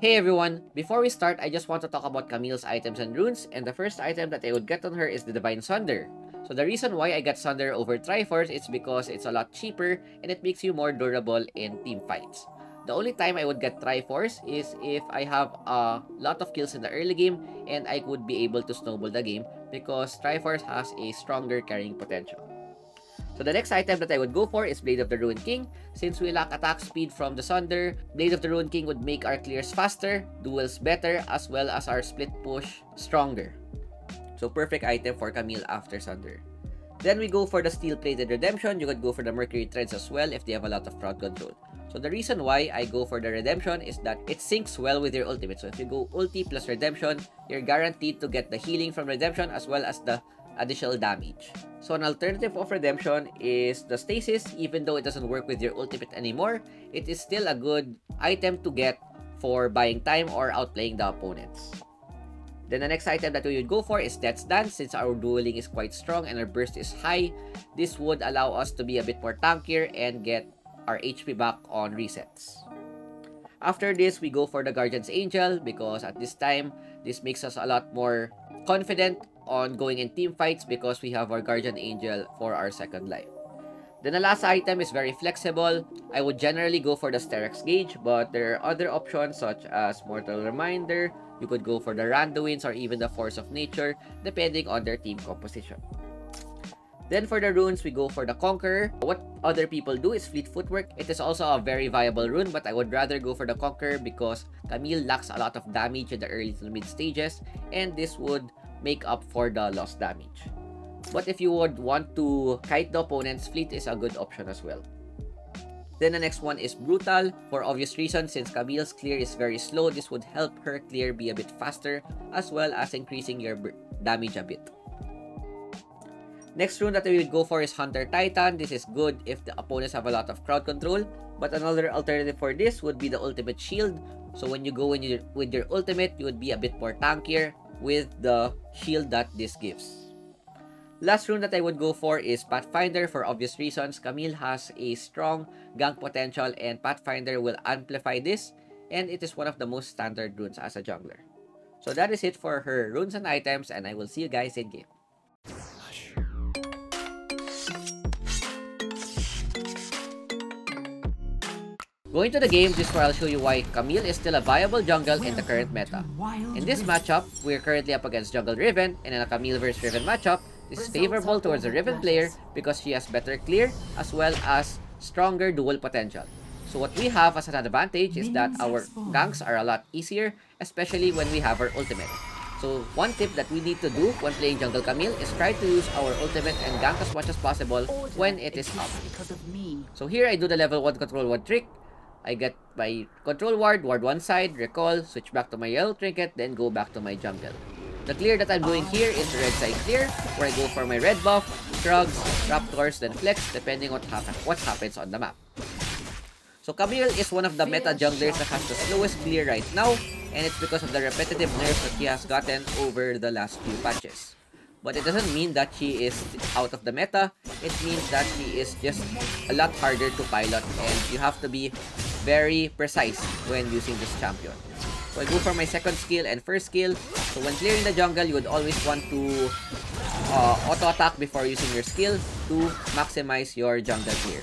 Hey everyone, before we start, I just want to talk about Camille's items and runes, and the first item that I would get on her is the Divine Sunder. So the reason why I get Sunder over Triforce is because it's a lot cheaper and it makes you more durable in team fights. The only time I would get Triforce is if I have a lot of kills in the early game and I would be able to snowball the game because Triforce has a stronger carrying potential. So the next item that I would go for is Blade of the Ruined King. Since we lack attack speed from the Sunder, Blade of the Ruined King would make our clears faster, duels better, as well as our split push stronger. So perfect item for Camille after Sunder. Then we go for the Steel Plated Redemption. You could go for the Mercury Threads as well if they have a lot of crowd control. So the reason why I go for the Redemption is that it syncs well with your ultimate. So if you go ulti plus Redemption, you're guaranteed to get the healing from Redemption as well as the additional damage. So an alternative of Redemption is the Stasis. Even though it doesn't work with your ultimate anymore, it is still a good item to get for buying time or outplaying the opponents. Then the next item that we would go for is Death's Dance. Since our dueling is quite strong and our burst is high, this would allow us to be a bit more tankier and get our HP back on resets. After this, we go for the Guardian's Angel because at this time, this makes us a lot more confident on going in team fights because we have our Guardian Angel for our second life. Then the last item is very flexible. I would generally go for the Sterex Gauge, but there are other options such as Mortal Reminder. You could go for the Randuins or even the Force of Nature depending on their team composition. Then for the runes, we go for the Conqueror. What other people do is Fleet Footwork. It is also a very viable rune, but I would rather go for the Conqueror because Camille lacks a lot of damage in the early to mid stages, and this would make up for the lost damage. But if you would want to kite the opponent's fleet, is a good option as well. Then the next one is Brutal. For obvious reasons, since Camille's clear is very slow, this would help her clear be a bit faster as well as increasing your damage a bit. Next rune that we would go for is Hunter Titan. This is good if the opponents have a lot of crowd control, but another alternative for this would be the Ultimate Shield. So when you go in with your ultimate, you would be a bit more tankier with the shield that this gives. Last rune that I would go for is Pathfinder. For obvious reasons, Camille has a strong gank potential and Pathfinder will amplify this, and it is one of the most standard runes as a jungler. So that is it for her runes and items, and I will see you guys in game. Going to the game, this is where I'll show you why Camille is still a viable jungle in the current meta. In this matchup, we're currently up against Jungle Riven, and in a Camille vs Riven matchup, this is favorable towards the Riven player because she has better clear as well as stronger duel potential. So what we have as an advantage is that our ganks are a lot easier, especially when we have our ultimate. So one tip that we need to do when playing Jungle Camille is try to use our ultimate and gank as much as possible when it is up. So here I do the level 1 control 1 trick. I get my control ward one side, recall, switch back to my yellow trinket, then go back to my jungle. The clear that I'm doing here is the red side clear, where I go for my red buff, shrugs, raptors, then flex, depending on what happens on the map. So Camille is one of the meta junglers that has the slowest clear right now, and it's because of the repetitive nerfs that she has gotten over the last few patches. But it doesn't mean that she is out of the meta, it means that she is just a lot harder to pilot and you have to be very precise when using this champion. So I go for my second skill and first skill. So when clearing the jungle, you would always want to auto-attack before using your skill to maximize your jungle clear.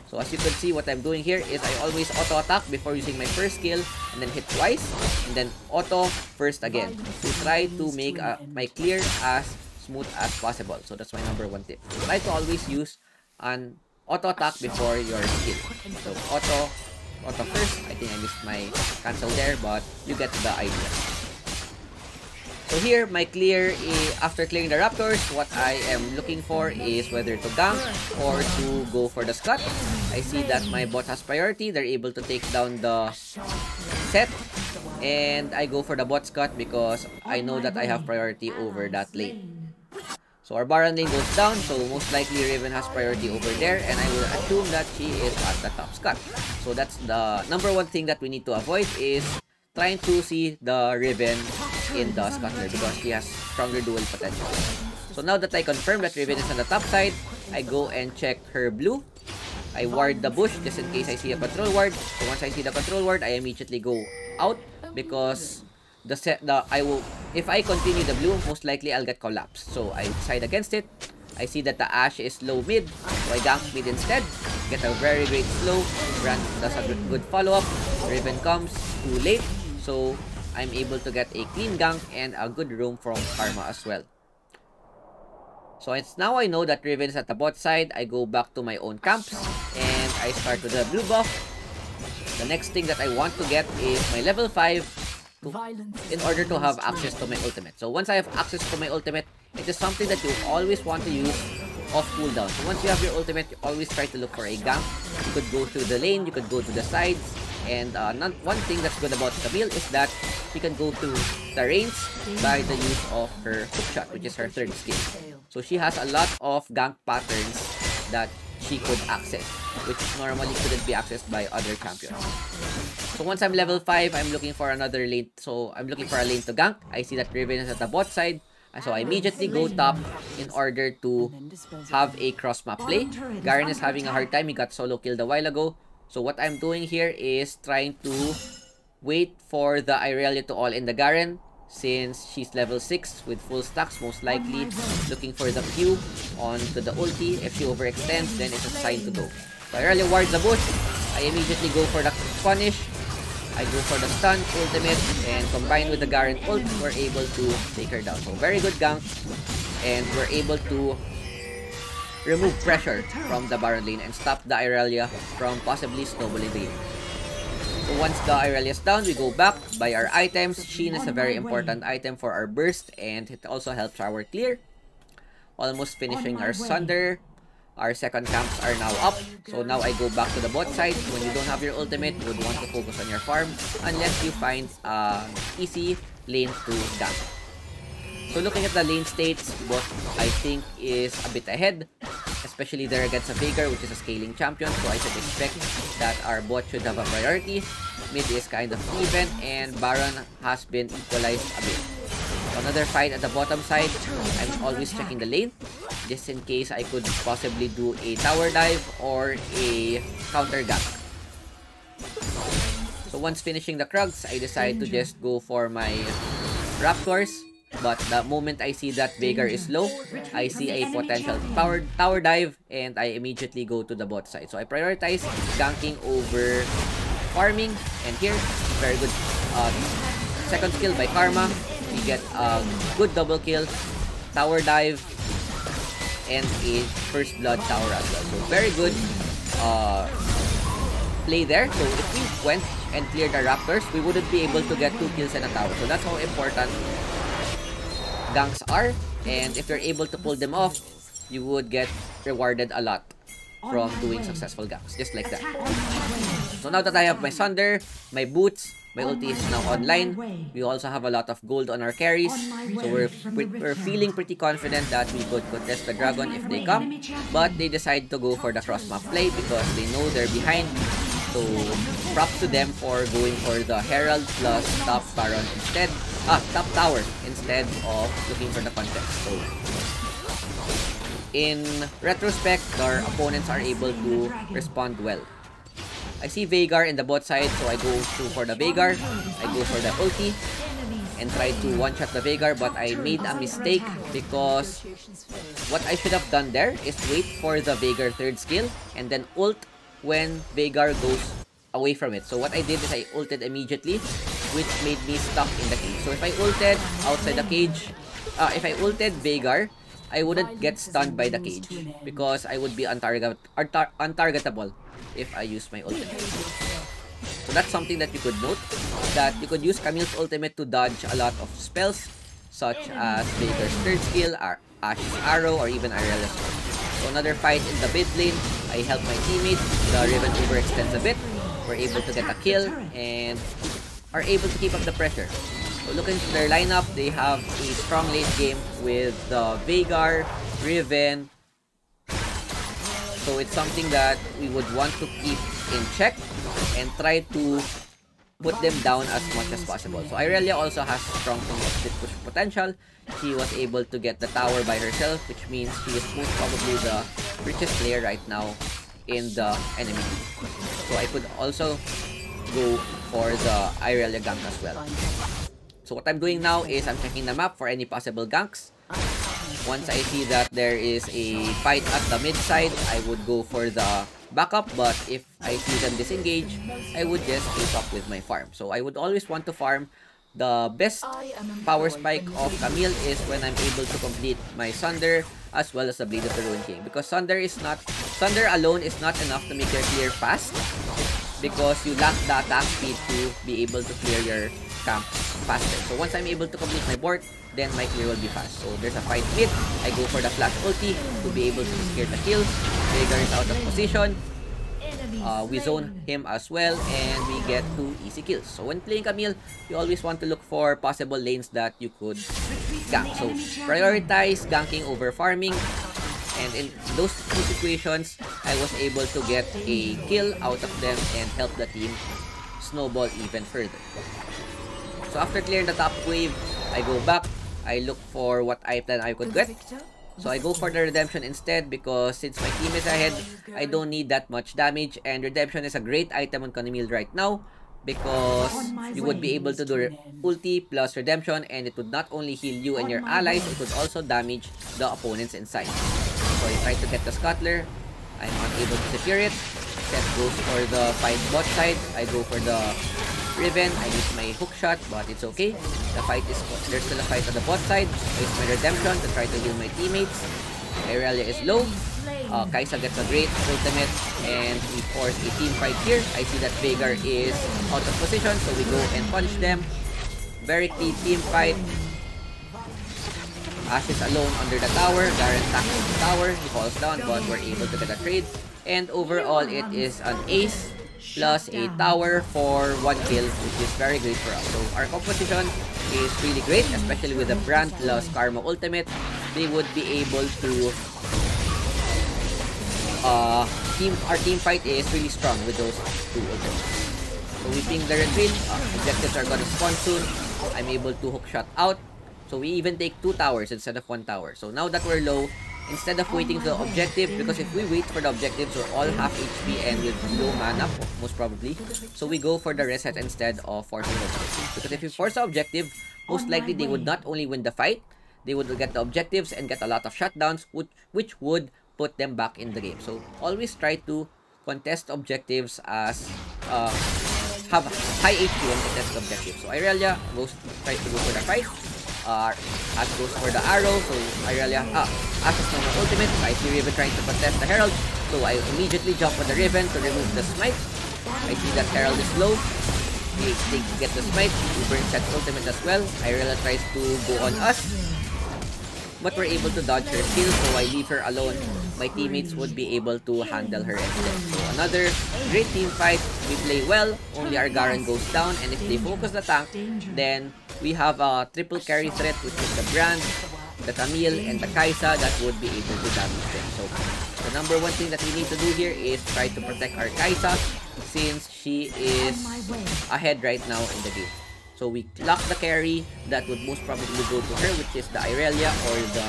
So as you can see, what I'm doing here is I always auto-attack before using my first skill and then hit twice and then auto first again to try to make my clear as smooth as possible. So that's my #1 tip. Try to always use an auto-attack before your skill. So auto first. I think I missed my cancel there, but you get the idea. So here, my clear, after clearing the raptors, what I am looking for is whether to gank or to go for the scut. I see that my bot has priority. They're able to take down the set. And I go for the bot scut because I know that I have priority over that lane. So our Baron lane goes down, so most likely Riven has priority over there, and I will assume that she is at the top scut. So that's the #1 thing that we need to avoid is trying to see the Riven in the scuttler because she has stronger duel potential. So now that I confirm that Riven is on the top side, I go and check her blue. I ward the bush just in case I see a control ward. So once I see the control ward, I immediately go out because if I continue the blue, most likely I'll get collapsed. So I decide against it. I see that the Ashe is low mid, so I gank mid instead. Get a very great slow. Brand does a good follow-up. Riven comes too late, so I'm able to get a clean gank and a good roam from Karma as well. So it's now I know that Riven is at the bot side. I go back to my own camps and I start with the blue buff. The next thing that I want to get is my level 5 in order to have access to my ultimate. So once I have access to my ultimate, it is something that you always want to use off cooldown. So once you have your ultimate, you always try to look for a gank. You could go through the lane, you could go to the sides, and one thing that's good about Camille is that she can go through terrains by the use of her hookshot, which is her third skill. So she has a lot of gank patterns that she could access, which normally couldn't be accessed by other champions. So once I'm level 5, I'm looking for another lane. So I'm looking for a lane to gank. I see that Riven is at the bot side. So I immediately go top in order to have a cross map play. Garen is having a hard time. He got solo killed a while ago. So what I'm doing here is trying to wait for the Irelia to all in the Garen. Since she's level 6 with full stacks, most likely looking for the Q onto the ulti. If she overextends, then it's a sign to go. So Irelia wards the bush. I immediately go for the punish. I go for the stun, ultimate, and combined with the Garen ult, we're able to take her down. So very good gank, and we're able to remove pressure from the Baron lane and stop the Irelia from possibly snowballing the game. So once the Irelia is down, we go back, buy our items. Sheen is a very important item for our burst, and it also helps our clear. Almost finishing our Sunder. Our second camps are now up. So now I go back to the bot side. When you don't have your ultimate, you would want to focus on your farm unless you find an easy lane to gank. So looking at the lane states, bot I think is a bit ahead, especially there against a Veigar, which is a scaling champion. So I should expect that our bot should have a priority. Mid is kind of even, and Baron has been equalized a bit. Another fight at the bottom side. I'm always checking the lane just in case I could possibly do a tower dive or a counter gank. So once finishing the Krugs, I decide to just go for my Raptors. But the moment I see that Veigar is low, I see a potential tower dive, and I immediately go to the bot side. So I prioritize ganking over farming, and here, very good second skill by Karma. We get a good double kill, tower dive, and a first blood tower as well. So very good play there. So if we went and cleared the Raptors, we wouldn't be able to get 2 kills and a tower. So that's how important ganks are, and if you're able to pull them off, you would get rewarded a lot from doing successful ganks, just like that. So now that I have my Sunder, my boots, my ulti is now online. We also have a lot of gold on our carries, so we're feeling pretty confident that we could contest the dragon if they come. But they decide to go for the cross map play because they know they're behind. So props to them for going for the Herald plus top Baron instead, top tower instead of looking for the contest. So in retrospect, our opponents are able to respond well. I see Veigar in the bot side, so I go for the Veigar. I go for the ulti and try to one-shot the Veigar, but I made a mistake because what I should have done there is wait for the Veigar third skill and then ult when Veigar goes away from it. So what I did is I ulted immediately, which made me stuck in the cage. So if I ulted outside the cage, if I ulted Veigar, I wouldn't get stunned by the cage because I would be untargetable if I use my ultimate. So that's something that you could note, that you could use Camille's ultimate to dodge a lot of spells such as Veigar's third skill, Ashe's arrow, or even Irelia's sword. So another fight in the mid lane, I help my teammate. The Riven overextends a bit. We're able to get a kill and are able to keep up the pressure. So looking at their lineup, they have a strong lane game with the Veigar, Riven. So it's something that we would want to keep in check and try to put them down as much as possible. So Irelia also has strong split push potential. She was able to get the tower by herself, which means she is most probably the richest player right now in the enemy team. So I could also go for the Irelia gank as well. So what I'm doing now is I'm checking the map for any possible ganks. Once I see that there is a fight at the mid side, I would go for the backup. But if I see them disengage, I would just keep up with my farm. So I would always want to farm. The best power spike of Camille is when I'm able to complete my Sunder as well as the Blade of the Ruin King. Because Sunder alone is not enough to make your clear fast, because you lack the attack speed to be able to clear your camp faster. So once I'm able to complete my board, then my clear will be fast. So there's a fight mid. I go for the flash ulti to be able to secure the kill. Veigar is out of position. We zone him as well, and we get 2 easy kills. So when playing Camille, you always want to look for possible lanes that you could gank. So prioritize ganking over farming. And in those two situations, I was able to get a kill out of them and help the team snowball even further. So after clearing the top wave, I go back. I look for what item I could get. So I go for the Redemption instead, because since my team is ahead, I don't need that much damage. And Redemption is a great item on Camille right now, because you would be able to do ulti plus Redemption, and it would not only heal you and your allies, it would also damage the opponents inside. So I try to get the Scuttler. I'm unable to secure it. Seth goes for the fight bot side. I go for the Riven. I use my hook shot, but it's okay. There's still a fight on the bot side. I use my Redemption to try to heal my teammates. Irelia is low. Kai'Sa gets a great ultimate, and we force a team fight here. I see that Veigar is out of position, so we go and punish them. Very clean team fight. Ashe is alone under the tower. Garen tackles the tower. He falls down, but we're able to get a trade. And overall, it is an ace plus a tower for 1 kill, which is very great for us. So our composition is really great, especially with the Brand plus Karma ultimate. They would be able to our team fight is really strong with those 2 ultimates. So we ping the retreat. Objectives are gonna spawn soon. I'm able to hook shot out. So we even take 2 towers instead of 1 tower. So now that we're low, instead of waiting for the objective, because if we wait for the objectives, we're all half HP and with low mana, most probably. So we go for the reset instead of forcing the objective. Because if you force the objective, most likely they would not only win the fight, they would get the objectives and get a lot of shutdowns, which would put them back in the game. So always try to contest objectives as have high HP when contest objectives. So Irelia tries to go for the fight. Ash goes for the arrow, so Irelia, Ash is no more ultimate. I see Riven trying to contest the Herald, so I immediately jump on the Riven to remove the smite. I see that Herald is low. They get the smite. We burn Set's ultimate as well. Irelia tries to go on us, but we're able to dodge her skill, so I leave her alone. My teammates would be able to handle her instead. So another great team fight. We play well, only our Garen goes down, and if they focus the tank, then we have a triple carry threat, which is the Brand, the Camille, and the Kai'Sa that would be able to damage them. So the number one thing that we need to do here is try to protect our Kai'Sa, since she is ahead right now in the game. So we lock the carry that would most probably go to her, which is the Irelia or the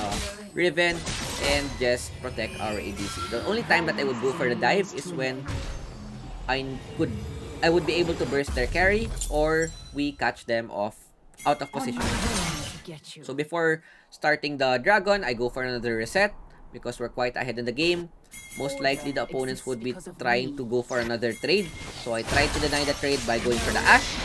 Riven, and just protect our ADC. The only time that I would go for the dive is when I would be able to burst their carry, or we catch them out of position. So before starting the dragon, I go for another reset because we're quite ahead in the game. Most likely the opponents would be trying to go for another trade. So I try to deny the trade by going for the Ashe.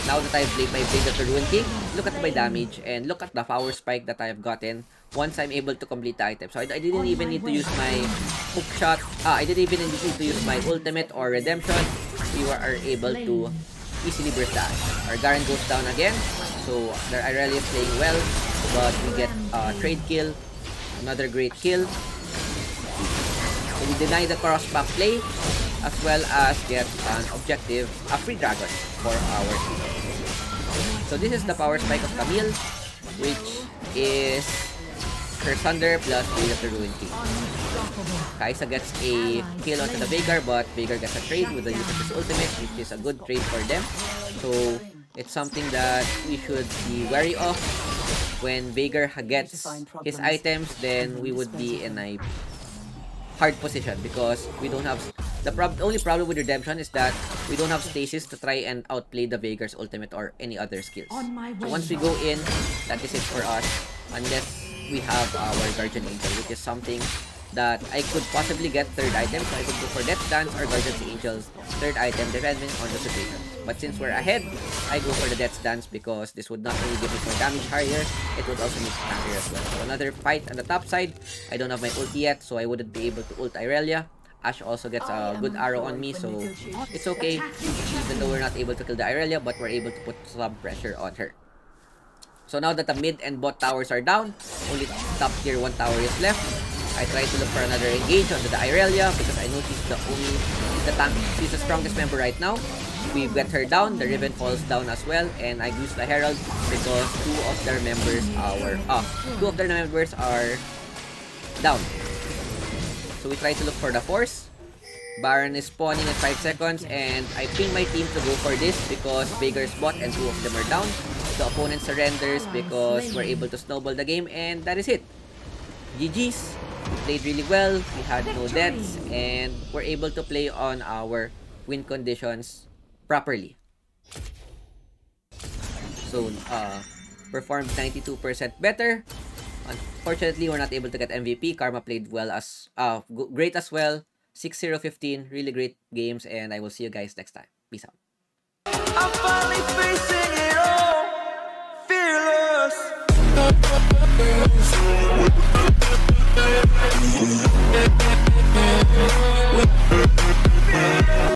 Now that I've played my Blade of the Ruin King, look at my damage and look at the power spike that I've gotten once I'm able to complete the item. So I didn't even need to use my hook shot. I didn't even need to use my ultimate or redemption. We are able to easily burst the Ashe. Our Garen goes down again. So their Irelia is playing well, but we get a trade kill. Another great kill. So we deny the crossback play, as well as get an objective, a free dragon for our team. So this is the power spike of Camille, which is her Thunder plus Blade of the Ruin King. Kai'Sa gets a kill onto the Veigar, but Veigar gets a trade with the use of his ultimate, which is a good trade for them. So it's something that we should be wary of. When Veigar gets his items, then we would be in a hard position because we don't have the only problem with redemption is that we don't have stasis to try and outplay the Veigar's ultimate or any other skills. So once we go in, that is it for us unless we have our Guardian Angel, which is something that I could possibly get third item. So I could go for Death Dance or Guardian Angel's third item depending on the situation. But since we're ahead, I go for the Death Dance because this would not only give me more damage higher, it would also make it tankier as well. So another fight on the top side. I don't have my ulti yet, so I wouldn't be able to ult Irelia. Ashe also gets a good arrow on me, so it's okay. Even though we're not able to kill the Irelia, but we're able to put some pressure on her. So now that the mid and bot towers are down, only top tier 1 tower is left. I try to look for another engage onto the Irelia because I know she's she's the strongest member right now. We get her down, the Riven falls down as well, and I use the Herald because two of their members are down. So we try to look for the Force. Baron is spawning in 5 seconds, and I ping my team to go for this because Veigar's bot and 2 of them are down. The opponent surrenders because we're able to snowball the game, and that is it. GG's. We played really well, we had no deaths, and we're able to play on our win conditions properly. So, performed 92% better. Unfortunately, we're not able to get MVP. Karma played well great as well. 6-0-15, really great games, and I will see you guys next time. Peace out. I'm finally facing it all, fearless.